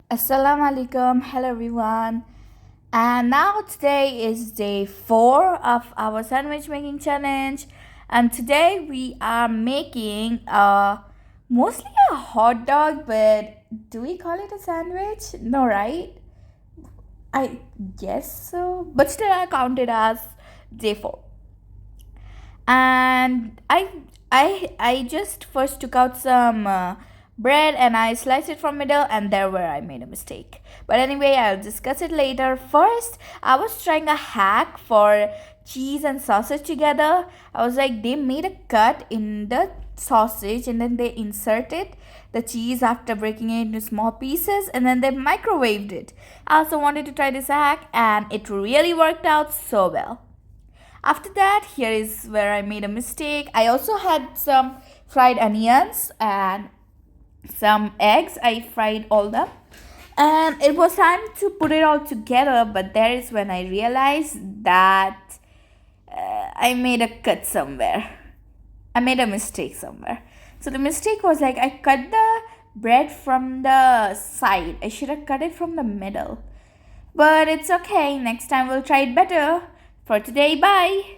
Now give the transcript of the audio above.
Assalamu alaikum, hello everyone. And now today is day 4 of our sandwich making challenge. And today we are making mostly a hot dog, but do we call it a sandwich? No, right? I guess so. But still I count it as day 4. And I just first took out some bread and I sliced it from middle, and there where I made a mistake. But anyway, I'll discuss it later. First, I was trying a hack for cheese and sausage together. I was like, they made a cut in the sausage and then they inserted the cheese after breaking it into small pieces, and then they microwaved it. I also wanted to try this hack and it really worked out so well. After that, here is where I made a mistake. I also had some fried onions and some eggs. I fried all them. And it was time to put it all together, but there is when I realized that I made a cut somewhere. I made a mistake somewhere. So the mistake was like I cut the bread from the side. I should have cut it from the middle. But it's okay. Next time we'll try it better. For today, bye.